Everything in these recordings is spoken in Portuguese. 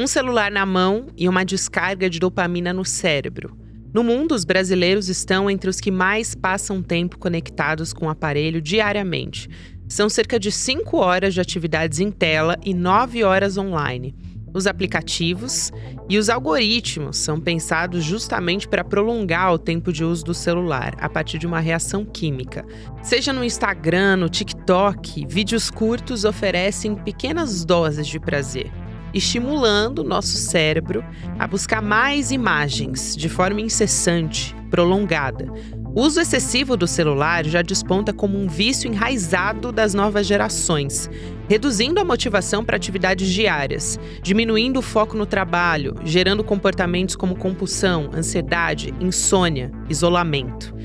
Um celular na mão e uma descarga de dopamina no cérebro. No mundo, os brasileiros estão entre os que mais passam tempo conectados com o aparelho diariamente. São cerca de 5 horas de atividades em tela e 9 horas online. Os aplicativos e os algoritmos são pensados justamente para prolongar o tempo de uso do celular a partir de uma reação química. Seja no Instagram, no TikTok, vídeos curtos oferecem pequenas doses de prazer, estimulando o nosso cérebro a buscar mais imagens de forma incessante, prolongada. O uso excessivo do celular já desponta como um vício enraizado das novas gerações, reduzindo a motivação para atividades diárias, diminuindo o foco no trabalho, gerando comportamentos como compulsão, ansiedade, insônia, isolamento.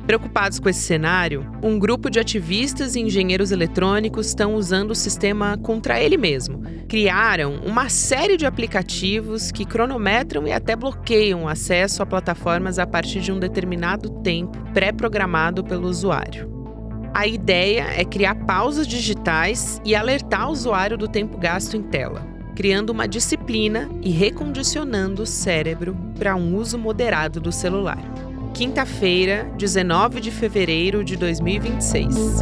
Preocupados com esse cenário, um grupo de ativistas e engenheiros eletrônicos estão usando o sistema contra ele mesmo. Criaram uma série de aplicativos que cronometram e até bloqueiam o acesso a plataformas a partir de um determinado tempo pré-programado pelo usuário. A ideia é criar pausas digitais e alertar o usuário do tempo gasto em tela, criando uma disciplina e recondicionando o cérebro para um uso moderado do celular. Quinta-feira, 19 de fevereiro de 2026. Sou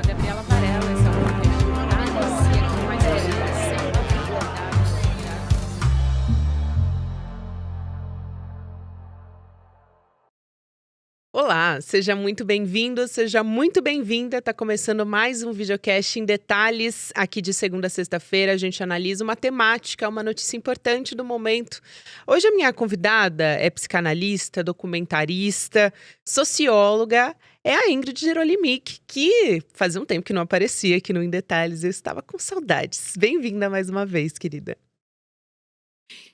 Gabriela Varela, esse é o Advocacia com mais Olá, seja muito bem-vindo, seja muito bem-vinda. Está começando mais um videocast em detalhes. Aqui de segunda a sexta-feira a gente analisa uma temática, uma notícia importante do momento. Hoje a minha convidada é psicanalista, documentarista, socióloga, é a Ingrid Gerolimic, que fazia um tempo que não aparecia aqui no Em Detalhes. Eu estava com saudades. Bem-vinda mais uma vez, querida.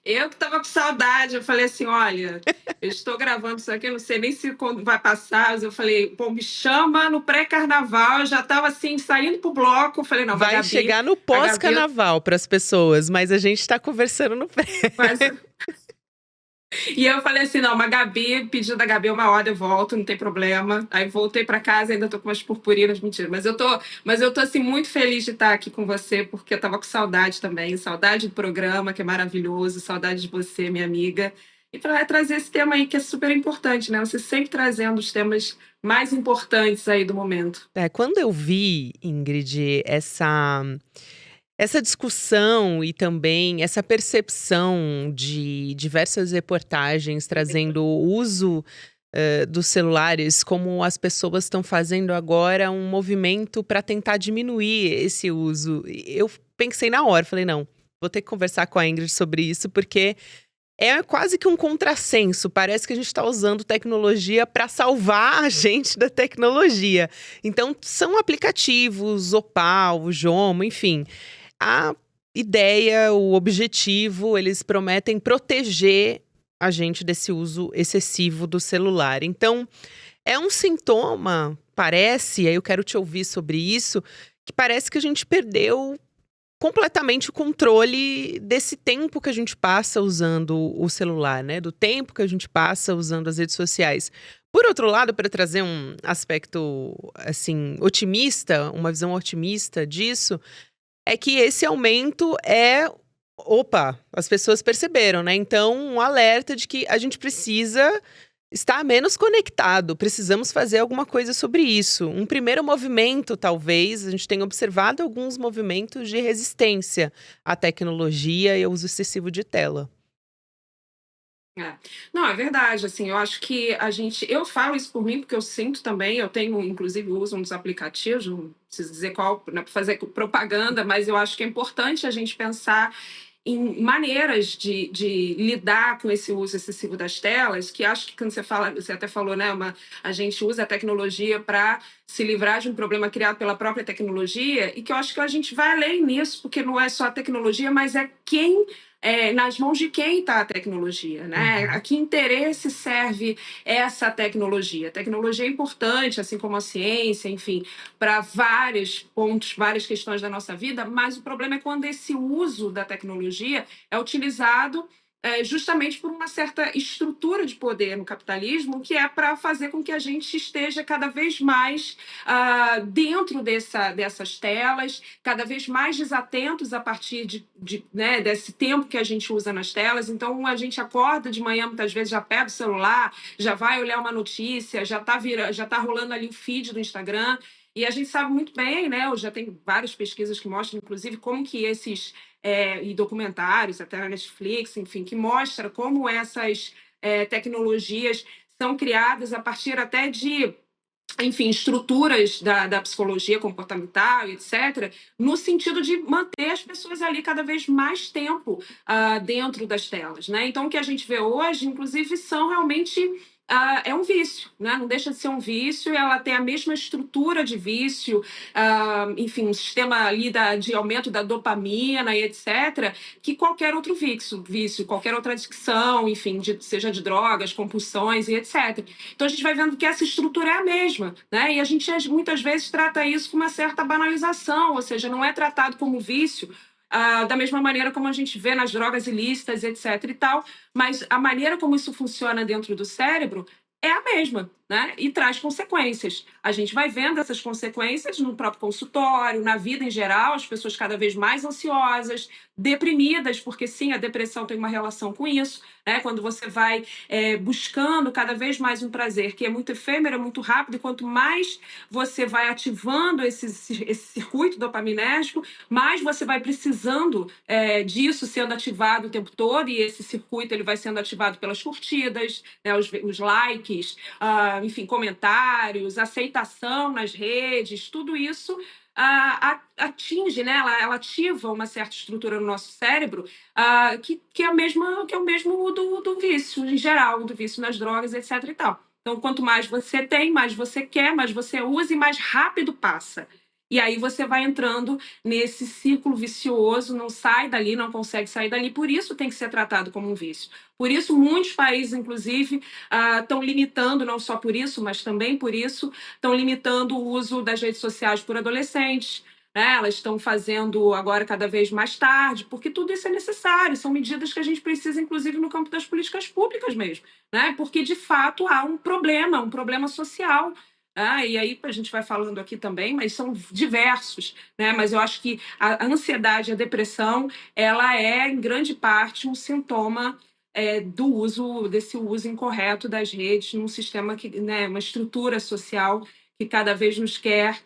Eu que tava com saudade, eu falei assim, olha, eu estou gravando isso aqui, eu não sei nem se quando vai passar, mas eu falei, pô, me chama no pré-carnaval, eu já tava assim, saindo pro bloco, eu falei, não, Vai Gabi, chegar no pós-carnaval para as pessoas, mas a gente está conversando no pré. mas... E eu falei assim, não, uma Gabi, pedido da Gabi, uma hora eu volto, não tem problema. Aí voltei para casa, ainda tô com umas purpurinas, mentira. Mas eu tô assim, muito feliz de estar aqui com você, porque eu tava com saudade também, saudade do programa, que é maravilhoso, saudade de você, minha amiga. E para trazer esse tema aí, que é super importante, né? Você sempre trazendo os temas mais importantes aí do momento. Quando eu vi, Ingrid, essa discussão e também essa percepção de diversas reportagens trazendo o uso dos celulares, como as pessoas estão fazendo agora um movimento para tentar diminuir esse uso. Eu pensei na hora, falei, não, vou ter que conversar com a Ingrid sobre isso, porque é quase que um contrassenso. Parece que a gente está usando tecnologia para salvar a gente da tecnologia. Então, são aplicativos, Opal, Jomo, enfim. A ideia, o objetivo, eles prometem proteger a gente desse uso excessivo do celular. Então, é um sintoma, parece, aí eu quero te ouvir sobre isso, que parece que a gente perdeu completamente o controle desse tempo que a gente passa usando o celular, né? Do tempo que a gente passa usando as redes sociais. Por outro lado, para trazer um aspecto, assim, otimista, uma visão otimista disso, é que esse aumento as pessoas perceberam, né? Então, um alerta de que a gente precisa estar menos conectado, precisamos fazer alguma coisa sobre isso. Um primeiro movimento, talvez, a gente tenha observado alguns movimentos de resistência à tecnologia e ao uso excessivo de tela. Não, é verdade, assim, eu acho que eu falo isso por mim, porque eu sinto também, eu tenho, inclusive, uso um dos aplicativos, não preciso dizer qual, não é para fazer propaganda, mas eu acho que é importante a gente pensar em maneiras de lidar com esse uso excessivo das telas, que acho que quando você fala, você até falou, né, a gente usa a tecnologia para se livrar de um problema criado pela própria tecnologia, e que eu acho que a gente vai além nisso, porque não é só a tecnologia, mas é nas mãos de quem está a tecnologia, né? A que interesse serve essa tecnologia? A tecnologia é importante, assim como a ciência, enfim, para vários pontos, várias questões da nossa vida, mas o problema é quando esse uso da tecnologia é utilizado justamente por uma certa estrutura de poder no capitalismo, que é para fazer com que a gente esteja cada vez mais dentro dessas telas, cada vez mais desatentos a partir né, desse tempo que a gente usa nas telas. Então, a gente acorda de manhã, muitas vezes já pega o celular, já vai olhar uma notícia, já tá rolando ali o feed do Instagram. E a gente sabe muito bem, né? Já tem várias pesquisas que mostram, inclusive, como que e documentários, até na Netflix, enfim, que mostra como essas tecnologias são criadas a partir até de, enfim, estruturas da psicologia comportamental, etc., no sentido de manter as pessoas ali cada vez mais tempo dentro das telas, né? Então, o que a gente vê hoje, inclusive, são realmente é um vício, né? Não deixa de ser um vício, ela tem a mesma estrutura de vício, enfim, um sistema ali de aumento da dopamina e etc., que qualquer outro vício, qualquer outra adicção, enfim, seja de drogas, compulsões e etc. Então a gente vai vendo que essa estrutura é a mesma, né? E a gente muitas vezes trata isso com uma certa banalização, ou seja, não é tratado como vício, da mesma maneira como a gente vê nas drogas ilícitas, etc. e tal, mas a maneira como isso funciona dentro do cérebro é a mesma, né? E traz consequências. A gente vai vendo essas consequências no próprio consultório, na vida em geral, as pessoas cada vez mais ansiosas, deprimidas, porque sim, a depressão tem uma relação com isso, né? Quando você vai buscando cada vez mais um prazer que é muito efêmero, é muito rápido, e quanto mais você vai ativando esse circuito dopaminérgico, mais você vai precisando disso sendo ativado o tempo todo, e esse circuito ele vai sendo ativado pelas curtidas, né, os likes, enfim, comentários, aceitação nas redes, tudo isso atinge, né? Ela ativa uma certa estrutura no nosso cérebro que é o mesmo do vício em geral, do vício nas drogas, etc. e tal. Então, quanto mais você tem, mais você quer, mais você usa e mais rápido passa. E aí você vai entrando nesse círculo vicioso, não sai dali, não consegue sair dali, por isso tem que ser tratado como um vício. Por isso, muitos países, inclusive, estão limitando, não só por isso, mas também por isso, estão limitando o uso das redes sociais por adolescentes, né? Elas estão fazendo agora cada vez mais tarde, porque tudo isso é necessário, são medidas que a gente precisa, inclusive, no campo das políticas públicas mesmo, né? Porque, de fato, há um problema social. E aí a gente vai falando aqui também, mas são diversos, né? Mas eu acho que a ansiedade e a depressão, ela é, em grande parte, um sintoma desse uso incorreto das redes num sistema né, uma estrutura social que cada vez nos quer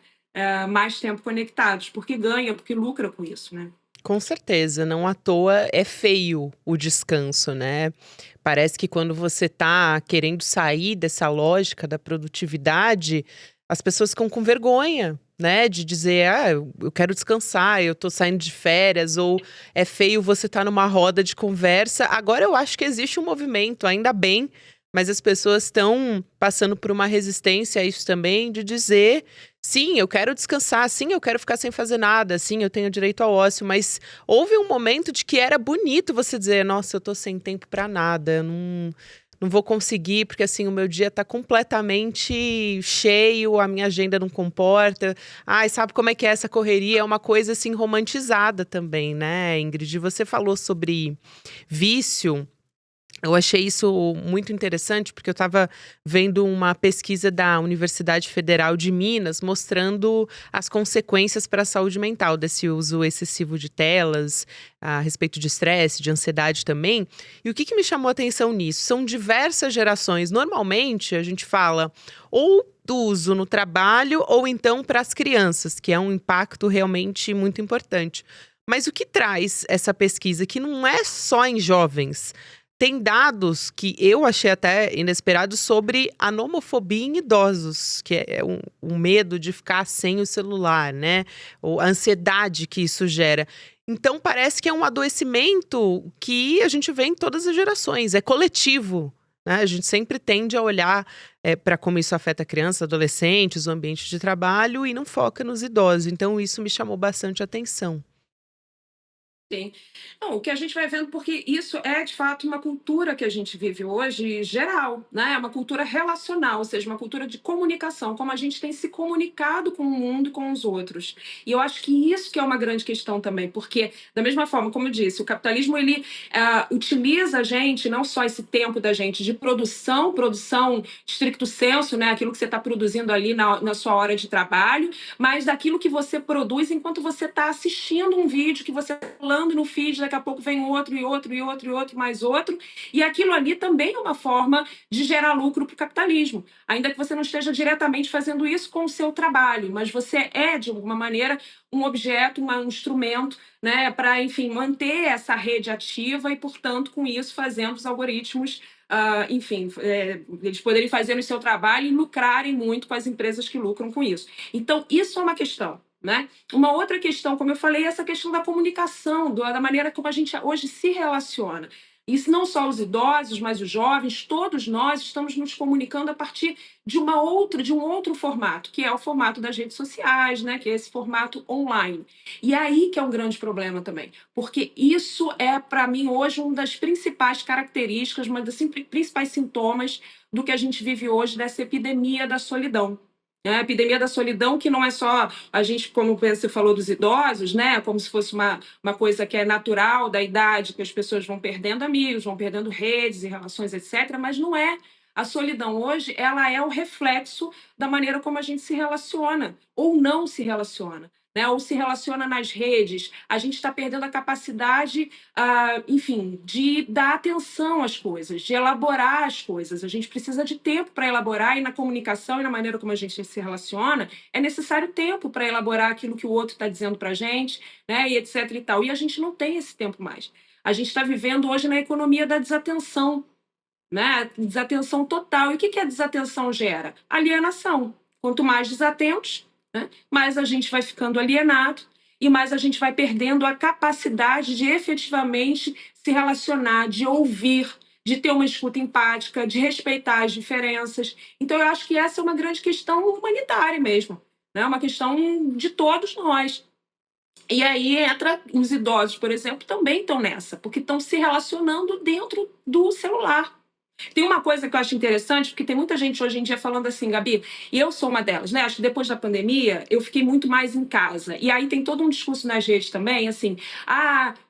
mais tempo conectados, porque ganha, porque lucra com isso, né? Com certeza, não à toa é feio o descanso, né? Parece que quando você tá querendo sair dessa lógica da produtividade, as pessoas ficam com vergonha, né? De dizer, eu quero descansar, eu tô saindo de férias, ou é feio você estar numa roda de conversa. Agora eu acho que existe um movimento, ainda bem, mas as pessoas estão passando por uma resistência a isso também, de dizer, sim, eu quero descansar, sim, eu quero ficar sem fazer nada, sim, eu tenho direito ao ócio, mas houve um momento de que era bonito você dizer, nossa, eu tô sem tempo pra nada, eu não vou conseguir, porque assim, o meu dia tá completamente cheio, a minha agenda não comporta. Ai, sabe como é que é essa correria? É uma coisa assim romantizada também, né, Ingrid? Você falou sobre vício. Eu achei isso muito interessante, porque eu estava vendo uma pesquisa da Universidade Federal de Minas mostrando as consequências para a saúde mental desse uso excessivo de telas, a respeito de estresse, de ansiedade também. E o que me chamou a atenção nisso? São diversas gerações. Normalmente, a gente fala ou do uso no trabalho ou então para as crianças, que é um impacto realmente muito importante. Mas o que traz essa pesquisa, que não é só em jovens? Tem dados que eu achei até inesperados sobre a nomofobia em idosos, que é um medo de ficar sem o celular, né? Ou a ansiedade que isso gera. Então, parece que é um adoecimento que a gente vê em todas as gerações, é coletivo, né? A gente sempre tende a olhar para como isso afeta crianças, adolescentes, o ambiente de trabalho e não foca nos idosos. Então, isso me chamou bastante atenção. Sim. Não, o que a gente vai vendo, porque isso é de fato uma cultura que a gente vive hoje geral, né? É uma cultura relacional, ou seja, uma cultura de comunicação, como a gente tem se comunicado com o mundo e com os outros. E eu acho que isso que é uma grande questão também, porque da mesma forma, como eu disse, o capitalismo ele utiliza a gente, não só esse tempo da gente de produção stricto sensu, né? Aquilo que você está produzindo ali na sua hora de trabalho, mas daquilo que você produz enquanto você está assistindo um vídeo que você está falando no feed, daqui a pouco vem outro, e outro, e outro, e outro, mais outro. E aquilo ali também é uma forma de gerar lucro para o capitalismo. Ainda que você não esteja diretamente fazendo isso com o seu trabalho, mas você é, de alguma maneira, um objeto, um instrumento, né, para, enfim, manter essa rede ativa e, portanto, com isso, fazendo os algoritmos enfim, eles poderem fazer o seu trabalho e lucrarem muito com as empresas que lucram com isso. Então, isso é uma questão. Né? Uma outra questão, como eu falei, é essa questão da comunicação, da maneira como a gente hoje se relaciona. Isso não só os idosos, mas os jovens, todos nós estamos nos comunicando a partir de um outro formato, que é o formato das redes sociais, né? Que é esse formato online. E aí que é um grande problema também, porque isso é, para mim, hoje, uma das principais características, uma dos principais sintomas do que a gente vive hoje dessa epidemia da solidão. A epidemia da solidão, que não é só a gente, como você falou dos idosos, né? Como se fosse uma coisa que é natural da idade, que as pessoas vão perdendo amigos, vão perdendo redes e relações, etc. Mas não é. A solidão hoje, ela é o reflexo da maneira como a gente se relaciona, ou não se relaciona. Né, ou se relaciona nas redes, a gente está perdendo a capacidade, enfim, de dar atenção às coisas, de elaborar as coisas. A gente precisa de tempo para elaborar, e na comunicação e na maneira como a gente se relaciona, é necessário tempo para elaborar aquilo que o outro está dizendo para a gente, né, e etc. e tal. E a gente não tem esse tempo mais. A gente está vivendo hoje na economia da desatenção, né? Desatenção total. E o que a desatenção gera? Alienação. Quanto mais desatentos, né, mais a gente vai ficando alienado e mais a gente vai perdendo a capacidade de efetivamente se relacionar, de ouvir, de ter uma escuta empática, de respeitar as diferenças. Então, eu acho que essa é uma grande questão humanitária mesmo, né? Uma questão de todos nós. E aí entra os idosos, por exemplo, também estão nessa, porque estão se relacionando dentro do celular. Tem uma coisa que eu acho interessante, porque tem muita gente hoje em dia falando assim, Gabi, e eu sou uma delas, né? Acho que depois da pandemia eu fiquei muito mais em casa. E aí tem todo um discurso nas redes também, assim,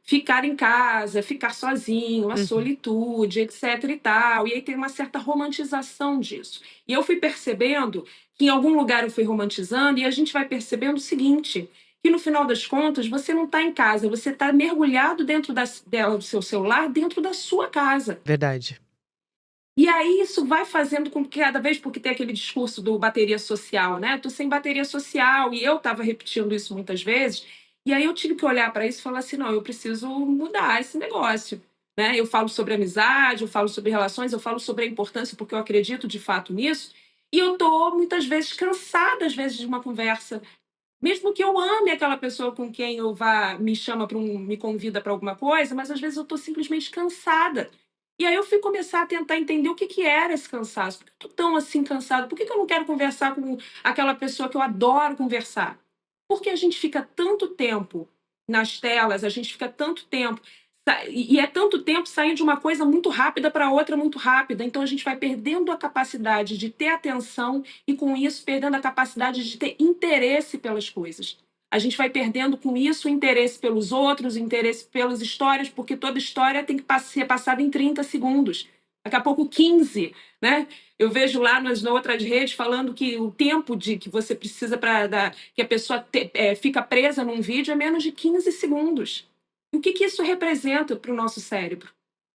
ficar em casa, ficar sozinho, a Uhum. solitude, etc e tal. E aí tem uma certa romantização disso. E eu fui percebendo que em algum lugar eu fui romantizando, e a gente vai percebendo o seguinte, que no final das contas você não está em casa, você está mergulhado dentro do seu celular, dentro da sua casa. Verdade. E aí isso vai fazendo com que cada vez, porque tem aquele discurso do bateria social, né? Tô sem bateria social, e eu estava repetindo isso muitas vezes, e aí eu tive que olhar para isso e falar assim, não, eu preciso mudar esse negócio, né? Eu falo sobre amizade, eu falo sobre relações, eu falo sobre a importância, porque eu acredito de fato nisso, e eu tô muitas vezes cansada, às vezes, de uma conversa, mesmo que eu ame aquela pessoa com quem eu vá, me convida para alguma coisa, mas às vezes eu estou simplesmente cansada. E aí eu fui começar a tentar entender o que que era esse cansaço. Por que eu tô tão assim cansada? Por que que eu não quero conversar com aquela pessoa que eu adoro conversar? Porque a gente fica tanto tempo nas telas, a gente fica tanto tempo e é tanto tempo saindo de uma coisa muito rápida para outra muito rápida. Então a gente vai perdendo a capacidade de ter atenção e, com isso, perdendo a capacidade de ter interesse pelas coisas. A gente vai perdendo, com isso, o interesse pelos outros, o interesse pelas histórias, porque toda história tem que ser passada em 30 segundos. Daqui a pouco, 15, né? Eu vejo lá nas outras redes falando que o tempo que você precisa que a pessoa fica presa num vídeo é menos de 15 segundos. E o que que isso representa para o nosso cérebro,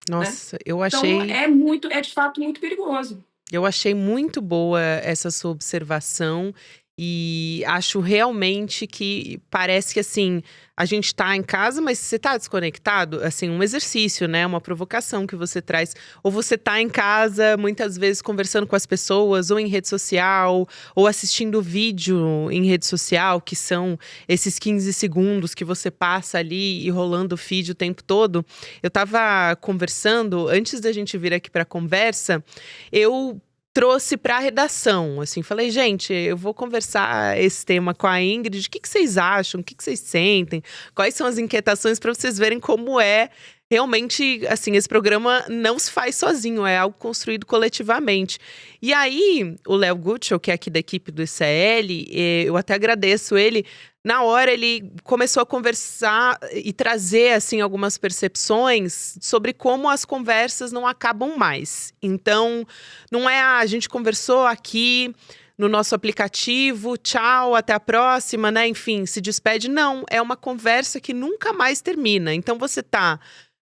né? Nossa, Então é de fato muito perigoso. eu achei muito boa essa sua observação e acho realmente que parece que, assim, a gente tá em casa, mas você tá desconectado, assim, um exercício, né, uma provocação que você traz. Ou você tá em casa, muitas vezes conversando com as pessoas, ou em rede social, ou assistindo vídeo em rede social, que são esses 15 segundos que você passa ali e rolando o feed o tempo todo. Eu tava conversando, antes da gente vir aqui pra conversa, eu trouxe para a redação, assim, falei, gente, eu vou conversar esse tema com a Ingrid, o que vocês acham, o que vocês sentem, quais são as inquietações para vocês verem como é realmente, assim, esse programa não se faz sozinho, é algo construído coletivamente. E aí, o Léo Gutschel, que é aqui da equipe do ICL, eu até agradeço ele. Na hora, ele começou a conversar e trazer, assim, algumas percepções sobre como as conversas não acabam mais. Então, não é a gente conversou aqui no nosso aplicativo, tchau, até a próxima, né? Enfim, se despede. Não, é uma conversa que nunca mais termina. Então, você tá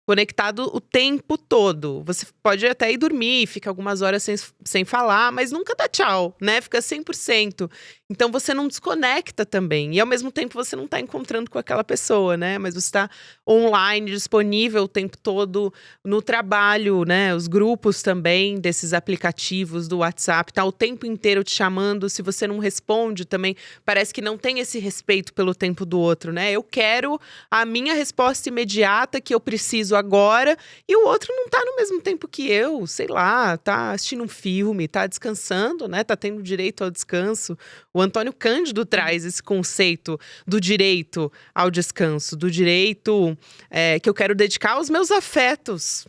conectado o tempo todo. Você pode até ir dormir, fica algumas horas sem falar, mas nunca dá tchau, né? Fica 100%. Então, você não desconecta também. E, ao mesmo tempo, você não está encontrando com aquela pessoa, né? Mas você está online, disponível o tempo todo no trabalho, né? Os grupos também desses aplicativos do WhatsApp, tá o tempo inteiro te chamando. Se você não responde também, parece que não tem esse respeito pelo tempo do outro, né? Eu quero a minha resposta imediata que eu preciso agora, e o outro não tá no mesmo tempo que eu, sei lá, tá assistindo um filme, tá descansando, né? Tá tendo direito ao descanso. O Antônio Cândido traz esse conceito do direito ao descanso, do direito que eu quero dedicar aos meus afetos,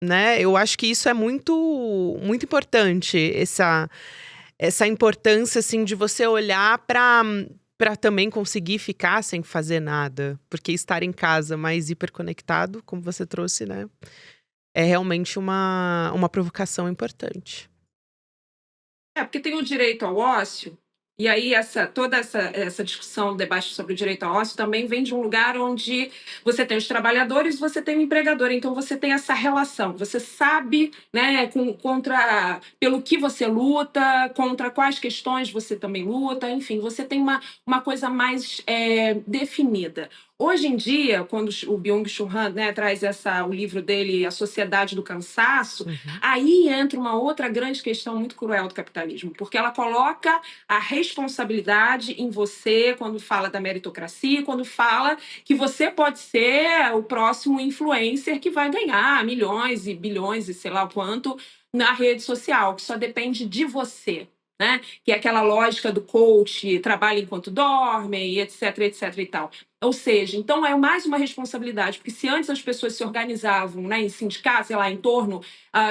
né? Eu acho que isso é muito, muito importante, essa importância, assim, de você olhar para também conseguir ficar sem fazer nada. Porque estar em casa mais hiperconectado, como você trouxe, né? É realmente uma provocação importante. Porque tem o direito ao ócio, e aí toda essa discussão, debate sobre o direito ao ócio também vem de um lugar onde você tem os trabalhadores, você tem o empregador, então você tem essa relação, você sabe, né, pelo que você luta, contra quais questões você também luta, enfim, você tem uma coisa mais definida. Hoje em dia, quando o Byung-Chul Han, né, traz o livro dele, A Sociedade do Cansaço, aí entra uma outra grande questão muito cruel do capitalismo, porque ela coloca a responsabilidade em você quando fala da meritocracia, quando fala que você pode ser o próximo influencer que vai ganhar milhões e bilhões e sei lá o quanto na rede social, que só depende de você. Né? Que é aquela lógica do coach, trabalha enquanto dorme, etc, etc e tal. Ou seja, então é mais uma responsabilidade, porque se antes as pessoas se organizavam, né, em sindicatos, sei lá, em torno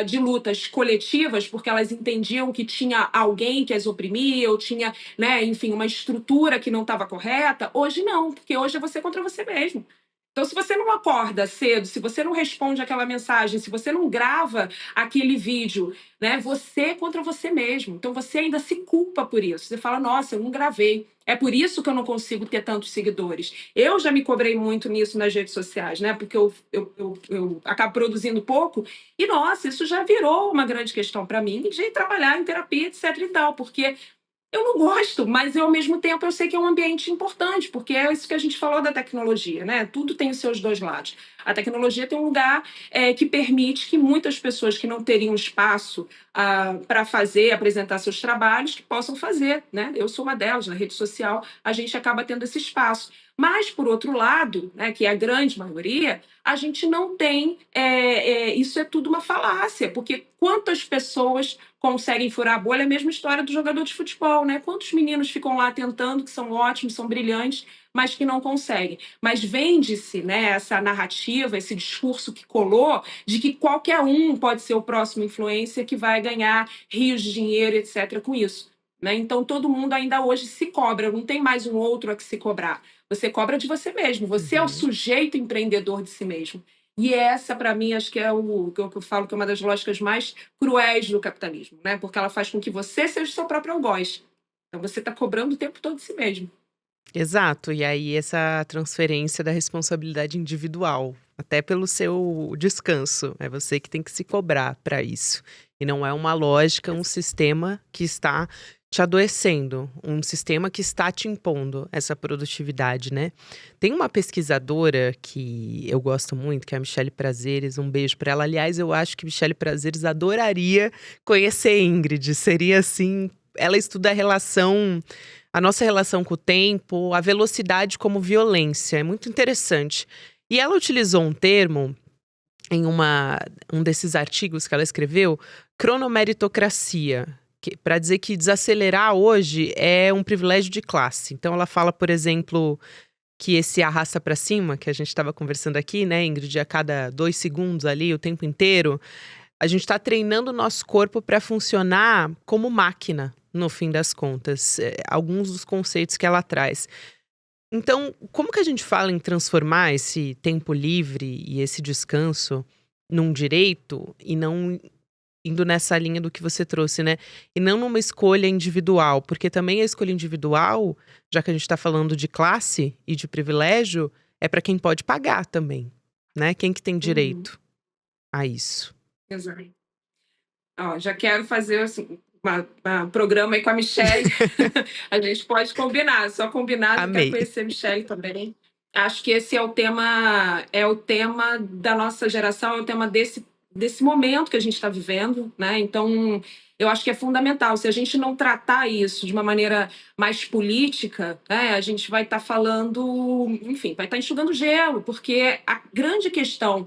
de lutas coletivas, porque elas entendiam que tinha alguém que as oprimia, ou tinha, né, enfim, uma estrutura que não estava correta, hoje não, porque hoje é você contra você mesmo. Então, se você não acorda cedo, se você não responde aquela mensagem, se você não grava aquele vídeo, né, você é contra você mesmo. Então, você ainda se culpa por isso. Você fala, nossa, eu não gravei. É por isso que eu não consigo ter tantos seguidores. Eu já me cobrei muito nisso nas redes sociais, né? Porque eu acabo produzindo pouco. E, nossa, isso já virou uma grande questão para mim de trabalhar em terapia, etc e tal. Porque eu não gosto, mas ao mesmo tempo eu sei que é um ambiente importante, porque é isso que a gente falou da tecnologia, né? Tudo tem os seus dois lados. A tecnologia tem um lugar que permite que muitas pessoas que não teriam espaço para apresentar seus trabalhos, que possam fazer, né? Eu sou uma delas, na rede social a gente acaba tendo esse espaço. Mas, por outro lado, né, que é a grande maioria, a gente não tem... isso é tudo uma falácia, porque quantas pessoas conseguem furar a bolha? É a mesma história do jogador de futebol, né? Quantos meninos ficam lá tentando, que são ótimos, são brilhantes, mas que não conseguem. Mas vende-se, né, essa narrativa, esse discurso que colou, de que qualquer um pode ser o próximo influencer que vai ganhar rios de dinheiro, etc., com isso. Né? Então, todo mundo ainda hoje se cobra, não tem mais um outro a que se cobrar. Você cobra de você mesmo, você é o sujeito empreendedor de si mesmo. E essa, para mim, acho que é o que eu falo que é uma das lógicas mais cruéis do capitalismo, né? Porque ela faz com que você seja o seu próprio algoz. Então, você está cobrando o tempo todo de si mesmo. Exato, e aí essa transferência da responsabilidade individual, até pelo seu descanso, é você que tem que se cobrar para isso. E não é uma lógica, um sistema que está te adoecendo, um sistema que está te impondo essa produtividade, né? Tem uma pesquisadora que eu gosto muito, que é a Michele Prazeres, um beijo para ela. Aliás, eu acho que Michele Prazeres adoraria conhecer Ingrid, seria assim, ela estuda a nossa relação com o tempo, a velocidade como violência, é muito interessante. E ela utilizou um termo em um desses artigos que ela escreveu, cronomeritocracia, para dizer que desacelerar hoje é um privilégio de classe. Então ela fala, por exemplo, que esse arrasta para cima, que a gente estava conversando aqui, né, Ingrid, a cada 2 segundos ali, o tempo inteiro, a gente está treinando o nosso corpo para funcionar como máquina, no fim das contas. Alguns dos conceitos que ela traz. Então, como que a gente fala em transformar esse tempo livre e esse descanso num direito e não indo nessa linha do que você trouxe, né? E não numa escolha individual, porque também a escolha individual, já que a gente está falando de classe e de privilégio, é para quem pode pagar também, né? Quem que tem direito a isso? Exato. Ó, já quero fazer assim, um programa aí com a Michelle. A gente pode combinar, só combinar. Eu Amei. quero conhecer a Michelle também. Acho que esse é o tema da nossa geração, é o tema desse momento que a gente está vivendo, né? Então, eu acho que é fundamental. Se a gente não tratar isso de uma maneira mais política, né, a gente vai estar falando, enfim, vai estar enxugando gelo, porque a grande questão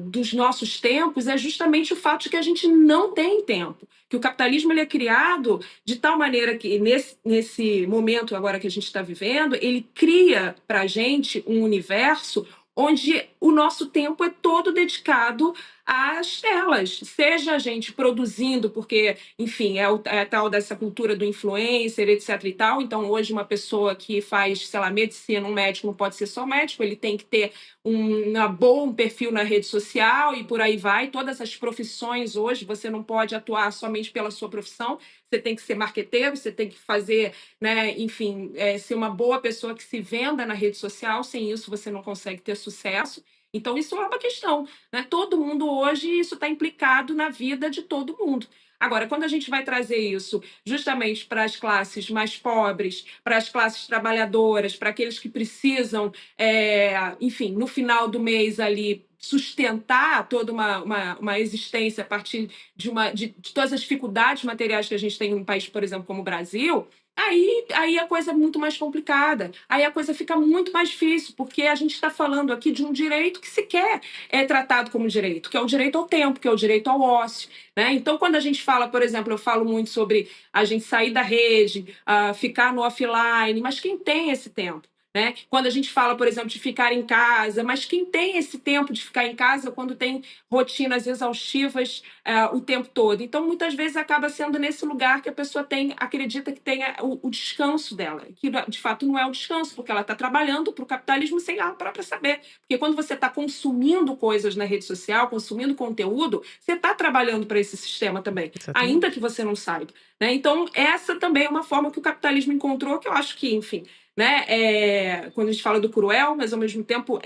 dos nossos tempos é justamente o fato de que a gente não tem tempo. Que o capitalismo ele é criado de tal maneira que, nesse momento agora que a gente está vivendo, ele cria para a gente um universo onde o nosso tempo é todo dedicado às telas, seja a gente produzindo, porque, enfim, é a tal dessa cultura do influencer, etc e tal. Então, hoje, uma pessoa que faz, sei lá, medicina, um médico não pode ser só médico, ele tem que ter um perfil na rede social e por aí vai. Todas as profissões hoje, você não pode atuar somente pela sua profissão, você tem que ser marqueteiro, você tem que fazer, né, enfim, ser uma boa pessoa que se venda na rede social. Sem isso, você não consegue ter sucesso. Então, isso é uma questão, né? Todo mundo hoje, isso está implicado na vida de todo mundo. Agora, quando a gente vai trazer isso justamente para as classes mais pobres, para as classes trabalhadoras, para aqueles que precisam, enfim, no final do mês ali, sustentar toda uma existência a partir de todas as dificuldades materiais que a gente tem em um país, por exemplo, como o Brasil, aí a coisa é muito mais complicada, aí a coisa fica muito mais difícil, porque a gente está falando aqui de um direito que sequer é tratado como direito, que é o direito ao tempo, que é o direito ao ócio, né? Então, quando a gente fala, por exemplo, eu falo muito sobre a gente sair da rede, ficar no offline, mas quem tem esse tempo? Né? Quando a gente fala, por exemplo, de ficar em casa, mas quem tem esse tempo de ficar em casa quando tem rotinas exaustivas o tempo todo? Então, muitas vezes acaba sendo nesse lugar que a pessoa acredita que tenha o descanso dela, que de fato não é o descanso, porque ela está trabalhando para o capitalismo sem ela própria saber. Porque quando você está consumindo coisas na rede social, consumindo conteúdo, você está trabalhando para esse sistema também, Exatamente. ainda que você não saiba. Né? Então, essa também é uma forma que o capitalismo encontrou, que eu acho que, enfim, né? Quando a gente fala do cruel, mas ao mesmo tempo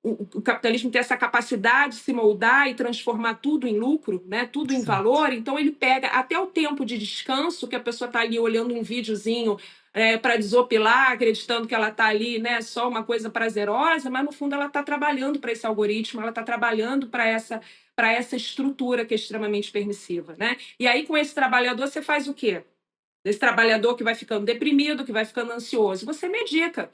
o capitalismo tem essa capacidade de se moldar e transformar tudo em lucro, né? Tudo em valor. Então ele pega até o tempo de descanso, que a pessoa está ali olhando um videozinho para desopilar, acreditando que ela está ali, né, só uma coisa prazerosa, mas no fundo ela está trabalhando para esse algoritmo, ela está trabalhando para essa estrutura que é extremamente permissiva, né? E aí com esse trabalhador você faz o quê? Desse trabalhador que vai ficando deprimido, que vai ficando ansioso, você medica.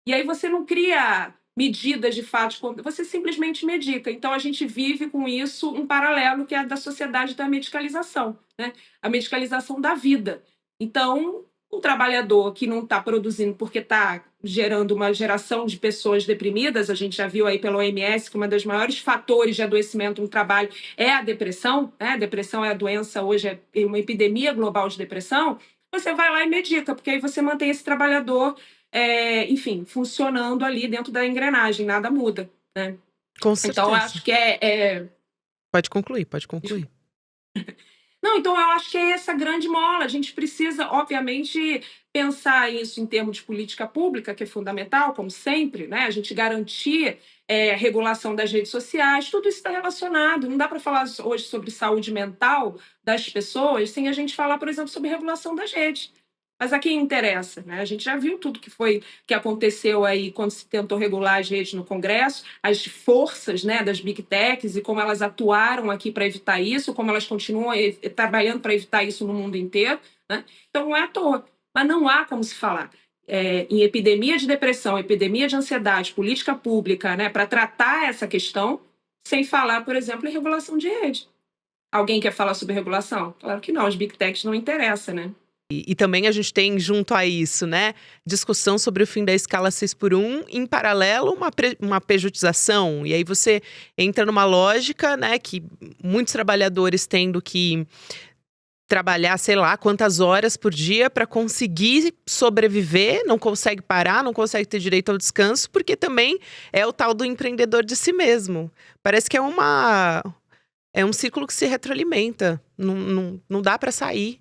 E aí você não cria medidas de fato, você simplesmente medica. Então a gente vive com isso um paralelo que é da sociedade da medicalização, né? A medicalização da vida. Então, um trabalhador que não está produzindo porque está gerando uma geração de pessoas deprimidas, a gente já viu aí pela OMS que um dos maiores fatores de adoecimento no trabalho é a depressão, né? A depressão é a doença, hoje é uma epidemia global de depressão. Você vai lá e medica, porque aí você mantém esse trabalhador, enfim, funcionando ali dentro da engrenagem, nada muda, né? Com certeza. Então, eu acho que Pode concluir. Não, então eu acho que é essa grande mola. A gente precisa, obviamente, pensar isso em termos de política pública, que é fundamental, como sempre, né? A gente garantir a regulação das redes sociais, tudo isso está relacionado. Não dá para falar hoje sobre saúde mental das pessoas sem a gente falar, por exemplo, sobre regulação das redes. Mas a quem interessa, né? A gente já viu tudo que aconteceu aí quando se tentou regular as redes no Congresso, as forças, né, das Big Techs e como elas atuaram aqui para evitar isso, como elas continuam trabalhando para evitar isso no mundo inteiro, né? Então não é à toa. Mas não há como se falar em epidemia de depressão, epidemia de ansiedade, política pública, né, para tratar essa questão, sem falar, por exemplo, em regulação de rede. Alguém quer falar sobre regulação? Claro que não, as Big Techs não interessam, né? E também a gente tem, junto a isso, né, discussão sobre o fim da escala 6x1, em paralelo, uma pejotização. E aí você entra numa lógica, né, que muitos trabalhadores tendo que trabalhar, sei lá, quantas horas por dia para conseguir sobreviver, não consegue parar, não consegue ter direito ao descanso, porque também é o tal do empreendedor de si mesmo. Parece que é um ciclo que se retroalimenta, não dá para sair.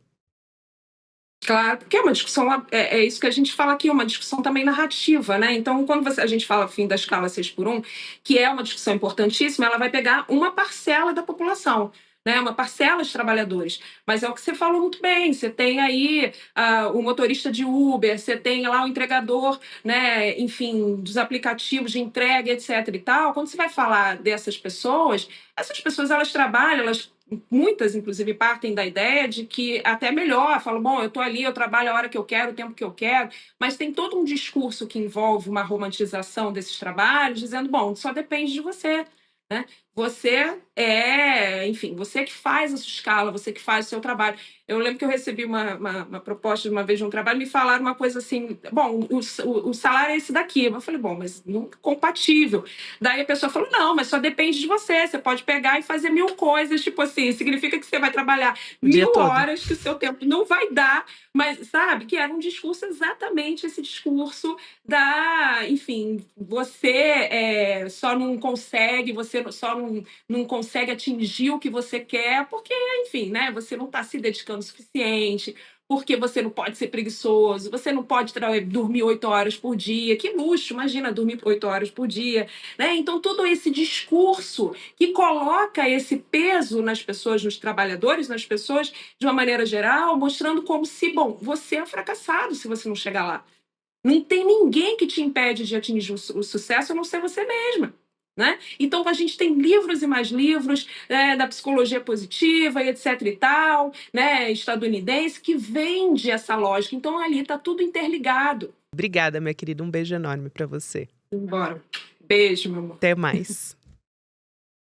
Claro, porque é uma discussão, é isso que a gente fala aqui, uma discussão também narrativa, né? Então, quando a gente fala fim da escala 6x1, que é uma discussão importantíssima, ela vai pegar uma parcela da população, né? Uma parcela de trabalhadores. Mas é o que você falou muito bem, você tem aí o motorista de Uber, você tem lá o entregador, né? Enfim, dos aplicativos de entrega, etc. e tal. Quando você vai falar dessas pessoas, essas pessoas elas trabalham, muitas, inclusive, partem da ideia de que até melhor, falam, bom, eu estou ali, eu trabalho a hora que eu quero, o tempo que eu quero, mas tem todo um discurso que envolve uma romantização desses trabalhos, dizendo, bom, só depende de você, né? Você enfim, você que faz a sua escala, você que faz o seu trabalho. Eu lembro que eu recebi uma proposta de uma vez de um trabalho, me falaram uma coisa assim, bom, o salário é esse daqui. Eu falei, bom, mas não é compatível. Daí a pessoa falou, não, mas só depende de você, você pode pegar e fazer 1000 coisas, tipo assim, significa que você vai trabalhar O dia 1000 todo. horas, que o seu tempo não vai dar, mas sabe, que era um discurso, exatamente esse discurso enfim, você só não consegue, você só não consegue atingir o que você quer, porque, enfim, né, você não está se dedicando o suficiente, porque você não pode ser preguiçoso, você não pode dormir 8 horas por dia, que luxo, imagina dormir 8 horas por dia, né? Então, todo esse discurso que coloca esse peso nas pessoas, nos trabalhadores, nas pessoas, de uma maneira geral, mostrando como se, bom, você é fracassado se você não chegar lá. Não tem ninguém que te impede de atingir o sucesso, a não ser você mesma. Né? Então, a gente tem livros e mais livros da psicologia positiva e etc e tal, né, estadunidense, que vende essa lógica. Então, ali está tudo interligado. Obrigada, minha querida. Um beijo enorme para você. Bora. Beijo, meu amor. Até mais.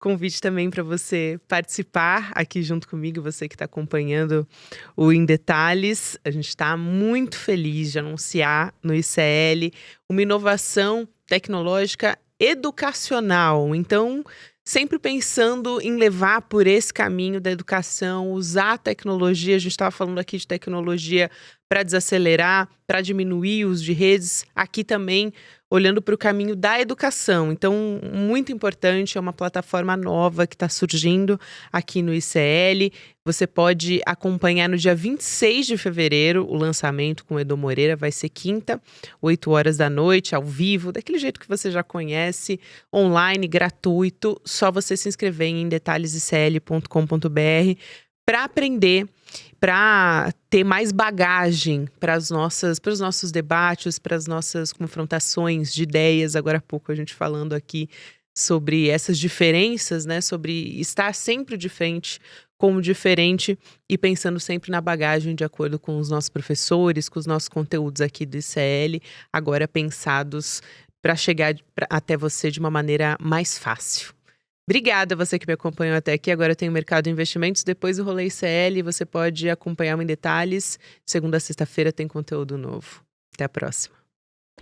Convite também para você participar aqui junto comigo, você que está acompanhando o Em Detalhes. A gente está muito feliz de anunciar no ICL uma inovação tecnológica educacional. Então, sempre pensando em levar por esse caminho da educação, usar a tecnologia. A gente estava falando aqui de tecnologia para desacelerar, para diminuir os de redes. Aqui também olhando para o caminho da educação. Então, muito importante, é uma plataforma nova que está surgindo aqui no ICL. Você pode acompanhar no dia 26 de fevereiro o lançamento com o Edu Moreira. Vai ser quinta, 8 horas da noite, ao vivo, daquele jeito que você já conhece, online, gratuito. Só você se inscrever em detalhesicl.com.br para aprender, para ter mais bagagem para os nossos debates, para as nossas confrontações de ideias. Agora há pouco a gente falando aqui sobre essas diferenças, né? Sobre estar sempre de frente com o diferente e pensando sempre na bagagem de acordo com os nossos professores, com os nossos conteúdos aqui do ICL, agora pensados para chegar até você de uma maneira mais fácil. Obrigada a você que me acompanhou até aqui. Agora eu tenho Mercado de Investimentos. Depois do Rolê ICL, você pode acompanhar Em Detalhes. Segunda a sexta-feira tem conteúdo novo. Até a próxima.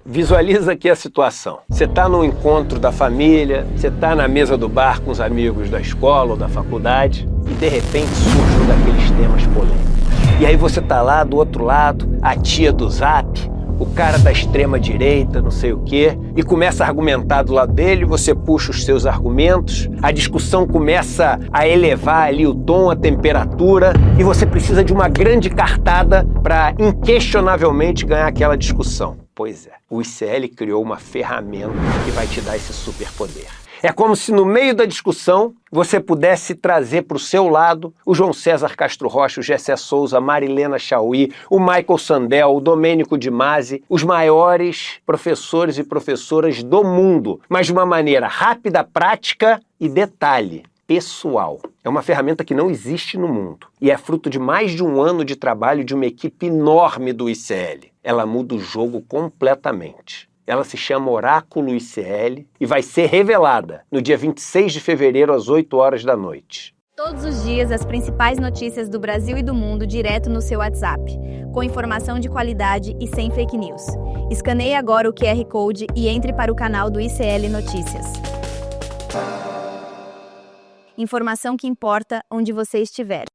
Visualiza aqui a situação. Você está no encontro da família, você está na mesa do bar com os amigos da escola ou da faculdade e de repente surge um daqueles temas polêmicos. E aí você está lá do outro lado, a tia do Zap, o cara da extrema direita, não sei o quê, e começa a argumentar do lado dele, você puxa os seus argumentos, a discussão começa a elevar ali o tom, a temperatura, e você precisa de uma grande cartada para inquestionavelmente ganhar aquela discussão. Pois é, o ICL criou uma ferramenta que vai te dar esse superpoder. É como se no meio da discussão você pudesse trazer para o seu lado o João César Castro Rocha, o Gessé Souza, a Marilena Chauí, o Michael Sandel, o Domênico de Masi, os maiores professores e professoras do mundo, mas de uma maneira rápida, prática e detalhe, pessoal. É uma ferramenta que não existe no mundo e é fruto de mais de um ano de trabalho de uma equipe enorme do ICL. Ela muda o jogo completamente. Ela se chama Oráculo ICL e vai ser revelada no dia 26 de fevereiro às 8 horas da noite. Todos os dias, as principais notícias do Brasil e do mundo direto no seu WhatsApp, com informação de qualidade e sem fake news. Escaneie agora o QR Code e entre para o canal do ICL Notícias. Informação que importa onde você estiver.